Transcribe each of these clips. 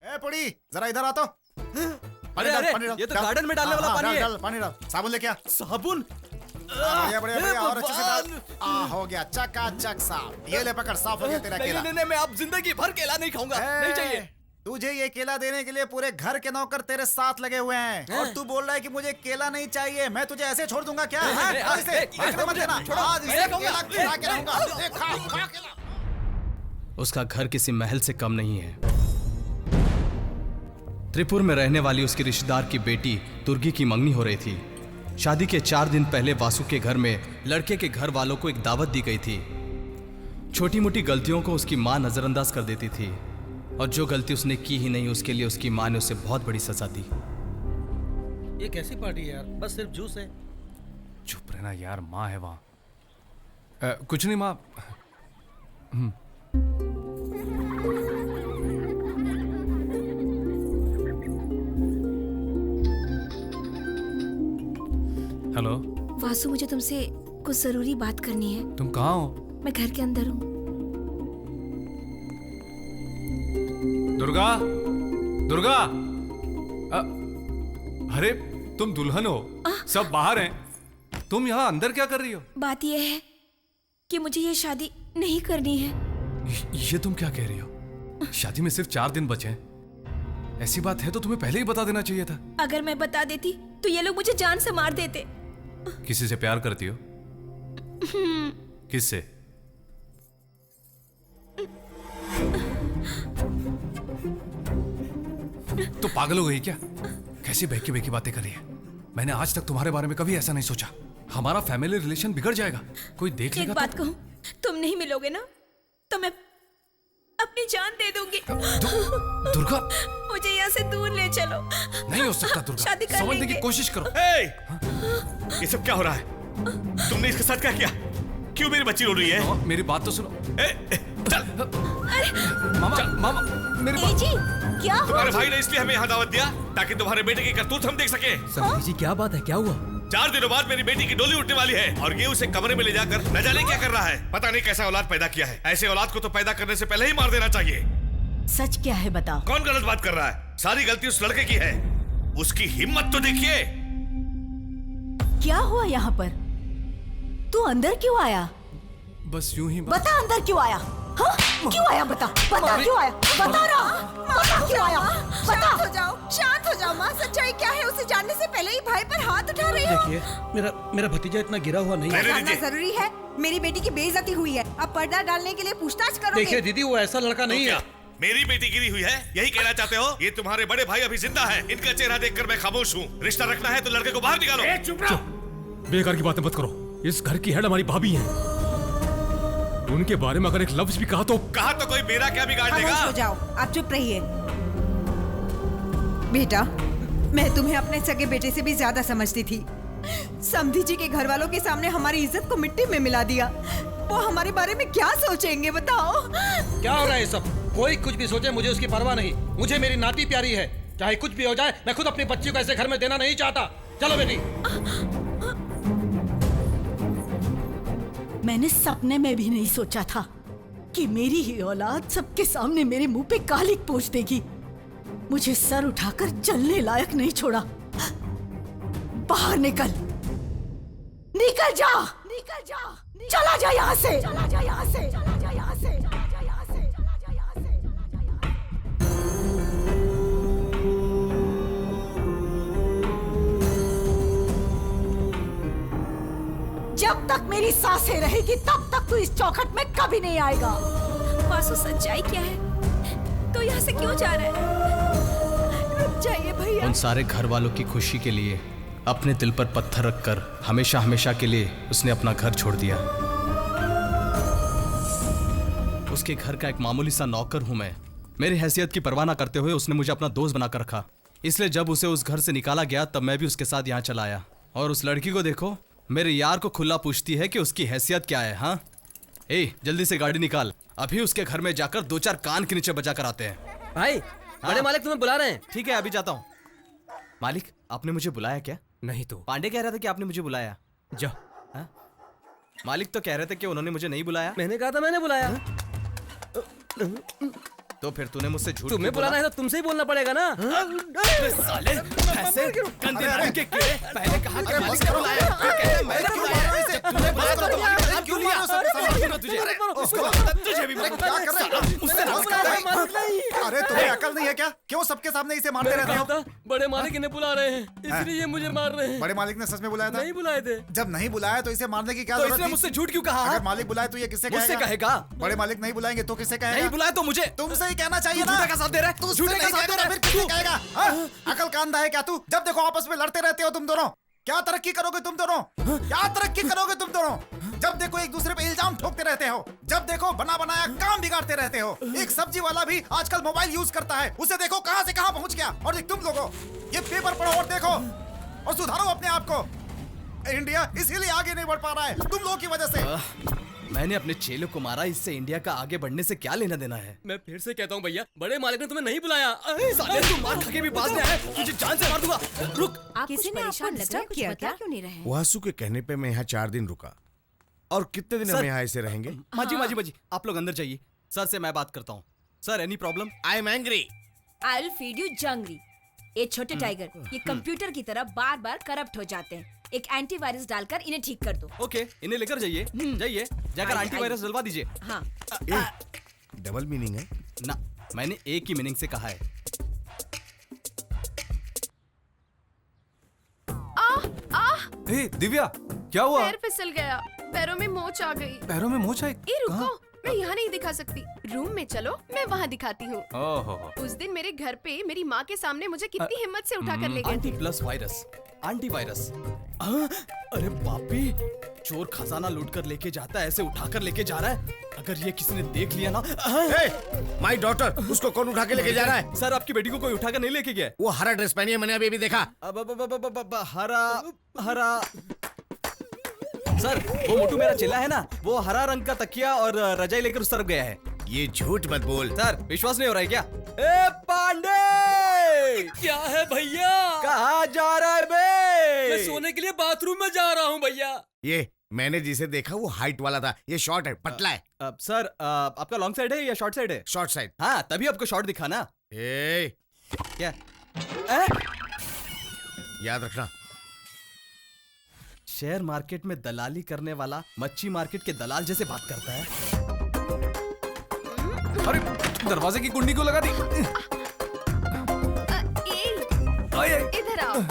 ए पुड़ी, जरा इधर आ तो। अरे ये तो गार्डन में डालने वाला पानी है। पानी डाल, साबुन लेके आ। साबुन? बढ़िया बढ़िया बढ़िया, और अच्छे से डाल। हो गया, चकाचक साफ। ये ले पकड़, साफ हो गया तेरा केला। नहीं, मैं अब जिंदगी भर केला नहीं खाऊंगा, नहीं चाहिए। तुझे ये केला देने के लिए पूरे घर के नौकर तेरे साथ लगे हुए हैं, और तू बोल रहा है कि मुझे केला नहीं चाहिए। मैं तुझे ऐसे छोड़ दूंगा क्या? उसका घर किसी महल से कम नहीं है। त्रिपुर में रहने वाली उसकी रिश्तेदार की बेटी तुर्गी की मंगनी हो रही थी। शादी के 4 दिन पहले वासु के घर में लड़के के घर वालों को एक दावत दी गई थी। छोटी मोटी गलतियों को उसकी माँ नजरअंदाज कर देती थी, और जो गलती उसने की ही नहीं उसके लिए उसकी माँ ने उसे बहुत बड़ी सजा दी। ये कैसी पार्टी है यार, बस सिर्फ जूस है। चुप रहना यार, माँ है वहां। कुछ नहीं माँ। हेलो वासु, मुझे तुमसे कुछ जरूरी बात करनी है। तुम कहाँ हो? मैं घर के अंदर हूँ। दुर्गा, दुर्गा। अरे तुम दुल्हन हो, सब बाहर हैं, तुम यहाँ अंदर क्या कर रही हो? बात यह है कि मुझे ये शादी नहीं करनी है। ये तुम क्या कह रही हो? शादी में सिर्फ 4 दिन बचे हैं। ऐसी बात है तो तुम्हें पहले ही बता देना चाहिए था। अगर मैं बता देती तो ये लोग मुझे जान से मार देते। किसी से प्यार करती हो? किससे? तो पागल हो गई क्या? कैसी बहकी बहकी बातें कर रही है? मैंने आज तक तुम्हारे बारे में कभी ऐसा नहीं सोचा। हमारा फैमिली रिलेशन बिगड़ जाएगा, कोई देख लेगा। एक बात कहूं, तुम नहीं मिलोगे ना तो मैं अपनी जान दे दूंगी। दुर्गा, मुझे यहाँ से दूर ले चलो। नहीं हो सकता दुर्गा, शादी कर समझने लेंगे। की कोशिश करो। ये सब क्या हो रहा है? तुमने इसके साथ क्या किया? क्यों मेरी बच्ची रो रही है? मेरी बात तो सुनो। चल। मामा, मामा, मेरी बात। जी, क्या हुआ? तुम्हारे भाई ने इसलिए हमें यहाँ दावत दिया ताकि तुम्हारे बेटे की करतूत हम देख सके। समधी जी, क्या बात है, क्या हुआ? 4 दिनों बाद मेरी बेटी की डोली उठने वाली है, और ये उसे कमरे में ले जाकर न जाने क्या कर रहा है। पता नहीं कैसा औलाद पैदा किया है। ऐसे औलाद को तो पैदा करने से पहले ही मार देना चाहिए। सच क्या है बताओ। कौन गलत बात कर रहा है? सारी गलती उस लड़के की है। उसकी हिम्मत तो देखिए। क्या हुआ यहाँ पर? तू अंदर क्यों आया? बस यूं ही बता, अंदर क्यों आया? हाँ? क्यों आया? बता क्यों आया? बता ना, बता क्यों आया? बता। शांत हो जाओ माँ। सच्चाई क्या है उसे जानने से पहले ही भाई पर हाथ उठा रही हो। देखिए, मेरा भतीजा इतना गिरा हुआ नहीं है। जानना जरूरी है। मेरी बेटी की बेइज्जती हुई है, अब पर्दा डालने के लिए पूछताछ करोगे। देखिए दीदी, वो ऐसा लड़का नहीं है। मेरी बेटी गिरी हुई है, यही कहना चाहते हो? ये तुम्हारे बड़े भाई अभी जिंदा है। इनका चेहरा देखकर मैं खामोश हूँ। रिश्ता रखना है तो लड़के को बाहर निकालो। चुप रहो। बेकार की बातें मत करो। इस घर की हेड हमारी भाभी है। उनके बारे में अगर एक लफ्ज भी कहा तो कोई मेरा क्या बिगाड़ देगा? खामोश हो जाओ, आप चुप रहिए। बेटा, मैं तुम्हें अपने सगे बेटे से भी ज्यादा समझती थी। समधी जी के घर वालों के सामने हमारी इज्जत को मिट्टी में मिला दिया। वो हमारे बारे में क्या सोचेंगे बताओ? क्या हो रहा है सब? कोई कुछ भी सोचे, मुझे उसकी परवाह नहीं। मुझे मेरी नाती प्यारी है, चाहे कुछ भी हो जाए। मैं खुद अपनी बच्ची को ऐसे घर में देना नहीं चाहता। चलो बेटी। मैंने सपने में भी नहीं सोचा था कि मेरी ही औलाद सबके सामने मेरे मुंह पे कालिक पोंछ देगी। मुझे सर उठाकर चलने लायक नहीं छोड़ा। बाहर निकल, निकल जा, निकल जा, चला जा यहाँ से, चला जा यहाँ से, चला जा यहाँ से, चला जा यहाँ से, चला जा यहाँ से, चला जा यहाँ से। जब तक मेरी सांसें रहेगी तब तक तू इस चौखट में कभी नहीं आएगा। वासु, सच्चाई क्या है? तो यहाँ से क्यों जा रहा है? रुक जाइए भैया। उन सारे घर वालों की खुशी के लिए अपने दिल पर पत्थर रखकर हमेशा हमेशा के लिए उसने अपना घर छोड़ दिया। उसके घर का एक मामूली सा नौकर हूं मैं। मेरी हैसियत की परवाह ना करते हुए उसने मुझे अपना दोस्त बनाकर रखा। इसलिए जब उसे उस घर से निकाला गया तब मैं भी उसके साथ यहाँ चला आया। और उस लड़की को देखो, मेरे यार को खुला पूछती है कि उसकी हैसियत क्या है। हाँ, जल्दी से गाड़ी निकाल, अभी उसके घर में जाकर 2-4 कान के नीचे बजा कर आते हैं। भाई, बड़े मालिक तुम्हें बुला रहे हैं। ठीक है, अभी जाता हूँ। मालिक, आपने मुझे बुलाया क्या? नहीं तो पांडे कह रहा था कि आपने मुझे बुलाया। जा। मालिक तो कह रहे थे कि उन्होंने मुझे नहीं बुलाया। मैंने कहा था मैंने बुलाया। तो फिर तूने मुझसे झूठ तुम्हें क्यों बोला? बुलाना है तो तुमसे ही बोलना पड़ेगा ना। अरे साले ऐसे गंदे नाम के कीड़े पहले कहा कि मालिक ने बुलाया, फिर कहते मैंने क्यों बुलाया इसे? तूने बुलाया तो मालिक ने क्यों लिया? तुझे तुझे भी क्या कर रहे हो? मुझसे नमस्कार। अरे तुम्हें अकल नहीं है क्या? क्यों सबके सामने इसे मारते रहते हो? बड़े मालिक इन्हें बुला रहे हैं, इसलिए ये मुझे मार रहे हैं। बड़े मालिक ने सच में बुलाया था? नहीं बुलाए थे। जब नहीं बुलाया तो इसे मारने की क्या तो जरूरत इसने थी? मुझसे झूठ क्यों कहा? अगर मालिक बुलाए तो ये किससे मुझसे कहेगा। बड़े मालिक नहीं बुलाएंगे तो किससे कहेगा? नहीं बुलाया तो मुझे तुमसे ही कहना चाहिए तू ना। झूठे का साथ दे रहा है? तू झूठे का साथ दे रहा है? फिर किससे कहेगा? हाँ? अकल का अंधा है क्या तू? जब देखो आपस में लड़ते रहते हो तुम दोनों। क्या तरक्की करोगे तुम दोनों? क्या तरक्की करोगे तुम दोनों? जब देखो एक दूसरे पे इल्जाम ठोकते रहते हो, जब देखो बना बनाया काम बिगाड़ते रहते हो। एक सब्जी वाला भी आजकल मोबाइल यूज करता है, उसे देखो कहां से कहां पहुंच गया। और तुम लोगों ये पेपर पढ़ो और देखो और सुधारो अपने आप को। इंडिया इसीलिए आगे नहीं बढ़ पा रहा है तुम लोगों की वजह से। मैंने अपने चेलों को मारा, इससे इंडिया का आगे बढ़ने से क्या लेना देना है? मैं फिर से कहता हूँ भैया, बड़े मालिक ने तुम्हें नहीं बुलाया। साले तू मार खा के भी बाज में है, तुझे जान से मार दूंगा। रुक। आप किसी कुछ ने आपको परेशान लग रहे disturb हैं, कुछ किया बता क्या? क्यों नहीं रहे हैं? वासु के कहने पे मैं यहाँ 4 दिन रुका। और कितने दिन हम यहाँ ऐसे रहेंगे? माजी माजी माजी आप लोग अंदर जाइए, सर से मैं बात करता हूँ। Sir any problem? I am angry. I will feed you जंगली। ये छोटे टाइगर ये कंप्यूटर की तरह बार बार करप्ट हो जाते हैं। एक एंटीवायरस डालकर इन्हें ठीक कर दो। ओके, इन्हें लेकर जाइए, जाइए जाकर आइए, एंटीवायरस डलवा दीजिए। हाँ डबल मीनिंग है। ना, मैंने एक ही मीनिंग से कहा है। ए, दिव्या क्या हुआ? पैर फिसल गया, पैरों में मोच आ गई। पैरों में मोच आई? ए रुको, मैं यहाँ नहीं दिखा सकती, रूम में चलो मैं वहाँ दिखाती हूँ। ओहो। उस दिन मेरे घर पे मेरी माँ के सामने मुझे कितनी हिम्मत से उठा कर ले गए एंटी थे। Plus virus, antivirus. अरे बापी, चोर खजाना लूट कर लेके जाता है, ऐसे उठाकर लेके जा रहा है। अगर ये किसी ने देख लिया ना। माय डॉटर, उसको कौन उठा के लेके जा रहा है? सर आपकी बेटी को कोई उठाकर नहीं लेके गया। वो हरा ड्रेस पहनी है, मैंने अभी देखा। हरा हरा। सर वो मोटू मेरा चेला है ना, वो हरा रंग का तकिया और रजाई लेकर उस तरफ गया है। ये झूठ मत बोल। सर विश्वास नहीं हो रहा है क्या? ए पांडे, क्या है भैया? कहाँ जा रहा है बे? मैं सोने के लिए बाथरूम में जा रहा हूँ भैया। ये मैंने जिसे देखा वो हाइट वाला था, ये शॉर्ट है, पतला है। सर आपका लॉन्ग साइड है या शॉर्ट साइड है? Short side. हाँ तभी आपको शॉर्ट दिखा ना। क्या? याद रखना। शेयर मार्केट में दलाली करने वाला मच्छी मार्केट के दलाल जैसे बात करता है। अरे दरवाजे की कुंडी को लगा दी। इधर आओ।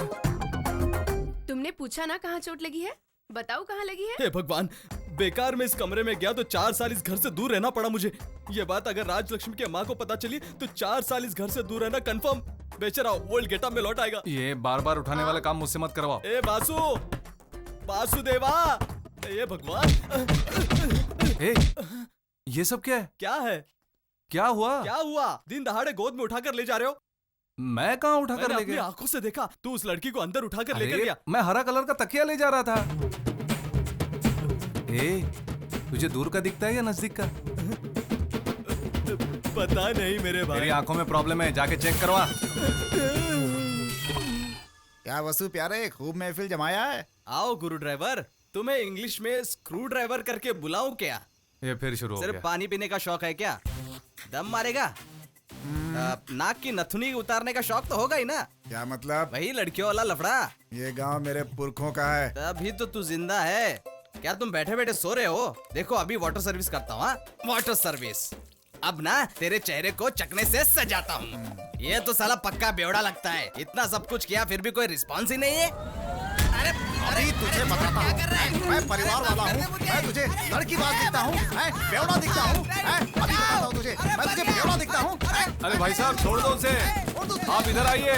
तुमने पूछा ना कहाँ चोट लगी है, बताओ कहाँ लगी है। हे भगवान, बेकार में इस कमरे में गया तो 4 साल इस घर से दूर रहना पड़ा मुझे। ये बात अगर राजलक्ष्मी की माँ को पता चली तो 4 साल इस घर से दूर रहना कंफर्म। बेचारा ओल्ड गेटअप में लौट आएगा। ये बार बार उठाने वाला काम मुझसे मत करवाओ। ए वासुदेवा, ये भगवान। ए, ये सब क्या है? क्या है? क्या हुआ? क्या हुआ? दिन दहाड़े गोद में उठाकर ले जा रहे हो? मैं कहाँ उठाकर ले अपनी गया? आंखों से देखा, तू उस लड़की को अंदर उठाकर लेकर अरे, गया। मैं हरा कलर का तकिया ले जा रहा था। ए, तुझे दूर का दिखता है या नजदीक का? पता नहीं मेरे भाई। मेरी आंखों में प्रॉब्लम है, जाके चेक करवा। क्या वसु प्यारे, खूब महफिल जमाया है। आओ गुरु ड्राइवर, तुम्हें इंग्लिश में स्क्रू ड्राइवर करके बुलाऊं क्या? ये फिर शुरू हो सिर्फ गया। पानी पीने का शौक है क्या? दम मारेगा? नाक की नथुनी उतारने का शौक तो होगा ही ना? क्या मतलब? वही लड़कियों वाला लफड़ा। ये गांव मेरे पुरखों का है। तभी तो तू जिंदा है। क्या तुम बैठे बैठे सो रहे हो? देखो अभी वाटर सर्विस करता हूँ। Water service. अब ना तेरे चेहरे को चकने से सजाता हूँ। ये तो साला पक्का बेवड़ा लगता है। इतना सब कुछ किया फिर भी कोई रिस्पॉन्स ही नहीं है। अरे अभी तुझे बताता हूँ, मैं परिवार वाला हूँ। मैं तुझे लड़की बात दिखता हूँ, बेवड़ा दिखता हूँ। अभी बताता हूँ तुझे, मैं तुझे बेवड़ा दिखता हूँ। अरे भाई साहब छोड़ दो उसे, आप इधर आइए।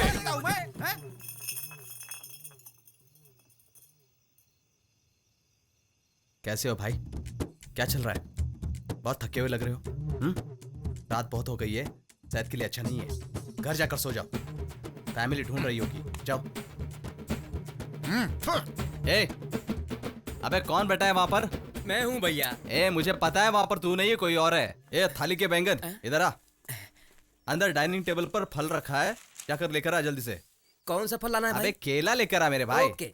कैसे हो भाई? क्या चल रहा है? बहुत थके हुए लग रहे हो। रात बहुत हो गई है, सेहत के लिए अच्छा नहीं है। घर जाकर सो जाओ, फैमिली ढूंढ रही होगी। जाओ। ए, अबे कौन बैठा है वहाँ पर? मैं हूँ भैया। ए मुझे पता है वहाँ पर तू नहीं है, कोई और है। ए थाली के बैंगन इधर आ। अंदर डाइनिंग टेबल पर फल रखा है, जाकर लेकर आ जल्दी से। कौन सा फल लाना है भाई? अबे केला लेकर आ मेरे भाई। ओके।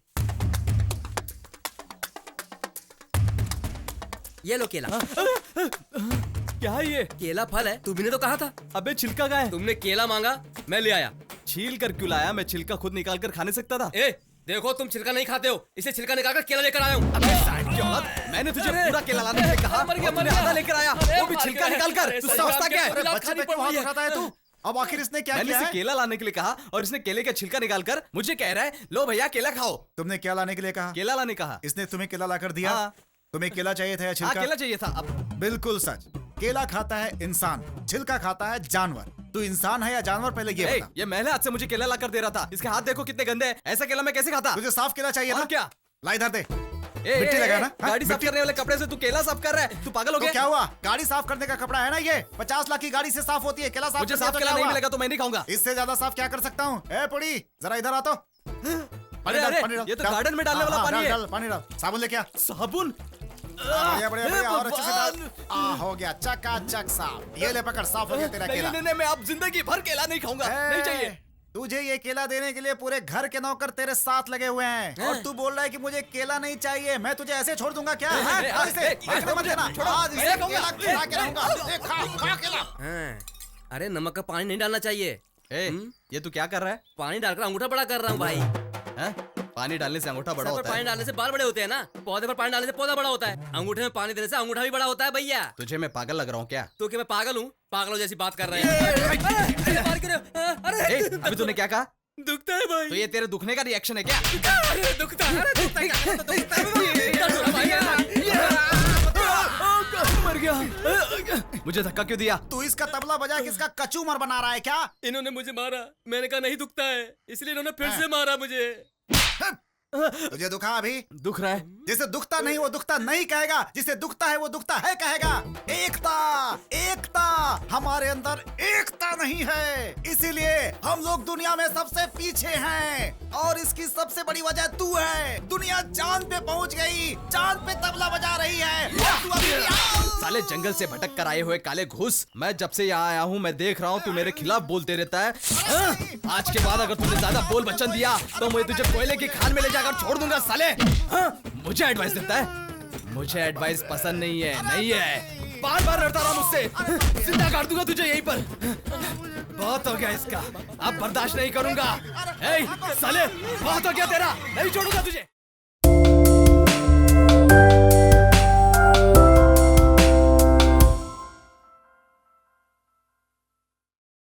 ये लो केला। क्या है ये? केला फल है, तुमने तो कहा था। अबे छिलका का है। तुमने केला मांगा, मैं ले आया। छील कर क्यों लाया? मैं छिलका खुद निकाल कर खा नहीं सकता था। ए, देखो तुम छिलका नहीं खाते हो, इसलिए छिलका निकाल कर केला लेकर आया हूँ। मैंने तुझे पूरा केला लाने के लिए कहा, तूने आधा लेकर आया, वो भी छिलका निकाल कर। तू समझता क्या है? अरे बच्चे पे क्यों हाथ उठाता है तू? अब आखिर इसने क्या मैंने किया इसे है? केला लाने के लिए कहा और इसने केले का छिलका निकाल कर मुझे कह रहा है, लो भैया केला खाओ। तुमने क्या लाने के लिए कहा? केला लाने कहा। इसने तुम्हें केला लाकर दिया? हाँ। तुम्हें केला चाहिए था या हाँ, छिलका? केला चाहिए था। अब बिल्कुल सच। केला खाता है इंसान, छिलका खाता है जानवर। तू इंसान है या जानवर, पहले ये ए, बता। ये महले हाथ से मुझे केला लाकर दे रहा था। इसके हाथ देखो कितने गंदे हैं। ऐसा केला मैं कैसे खाता? तुझे साफ केला चाहिए और ना? क्या? ला इधर दे। मिट्टी लगा ना? हाँ, गाड़ी साफ मिट्टी- करने वाले कपड़े से तू केला साफ कर रहा है? तू पागल हो तो गया? क्या हुआ? गाड़ी साफ करने का कपड़ा है ना ये? 50 लाख की गाड़ी से साफ होती है, केला साफ मुझे कर दिया साफ तो केला क्या नहीं हुआ? मिलेगा तो मैं नहीं खाऊंगा। इससे ज्यादा साफ क्या कर सकता हूँ? ए पुड़ी, जरा इधर आ तो। अरे अरे, ये तो गार्डन में डालने वाला पानी है। डाल, पानी डाल। साबुन लेके आ। साबुन? बढ़िया बढ़िया बढ़िया, और अच्छे से डाल। भगवान। हो गया चकाचक साफ। ये ले पकड़, साफ हो गया तेरा नहीं केला। नहीं नहीं, मैं अब जिंदगी भर केला नहीं खाऊंगा। नहीं चाहिए। तुझे ये केला देने के लिए पूरे घर के नौकर तेरे साथ लगे हुए हैं और तू बोल रहा है कि मुझे केला नहीं चाहिए। मैं तुझे ऐसे छोड़ दूंगा क्या? हाँ? आज इसे भागने मत देना। आज इसे केला खिला के रहूंगा। ए, खा केला। हाँ। अरे नमक का पानी नहीं डालना चाहिए। ये तू क्या कर रहा है? पानी डालकर अंगूठा बड़ा कर रहा हूँ भाई। पानी डालने से अंगूठा बड़ा सर पर होता पानी है? डालने से बाल बड़े होते हैं ना, पौधे पर पानी डालने से पौधा बड़ा होता है, अंगूठे में पानी देने से अंगूठा भी बड़ा होता है भैया। तुझे मैं पागल लग रहा हूँ क्या? तो क्या मैं पागल हूँ? पागलों जैसी बात कर रहे हैं। अरे अभी तूने क्या कहा? दुखता है भाई। तो ये तेरे दुखने का रिएक्शन है क्या? अरे दुखता है, मर गया। मुझे धक्का क्यों दिया? तू इसका तबला बजा के इसका कचूमर बना रहा है क्या? इन्होंने मुझे मारा, मैंने कहा नहीं दुखता है, इसलिए इन्होंने फिर से मारा मुझे। तुझे दुखा अभी? दुख रहा है। जिसे दुखता नहीं वो दुखता नहीं कहेगा, जिसे दुखता है वो दुखता है कहेगा। एकता, एकता, हमारे अंदर एकता नहीं है, इसीलिए हम लोग दुनिया में सबसे पीछे हैं और इसकी सबसे बड़ी वजह तू है। दुनिया चांद पे पहुंच गई, चांद पे तबला बजा रही है। तू अभी भी आओ। साले जंगल से भटक कर आए हुए काले घूस, मैं जब से यहाँ आया हूँ मैं देख रहा हूँ तू मेरे खिलाफ बोलते रहता है। आज के बाद अगर तूने ज्यादा बोल बच्चन दिया तो मैं तुझे कोयले की खान में ले जाकर छोड़ दूंगा साले। मुझे एडवाइस देता है? मुझे एडवाइस पसंद नहीं है, नहीं है। बार बार लड़ता रहा मुझसे, जिंदा काट दूंगा तुझे यहीं पर। बहुत हो गया इसका, अब बर्दाश्त नहीं करूंगा। ए, साले बहुत हो गया तेरा, नहीं छोड़ूंगा तुझे।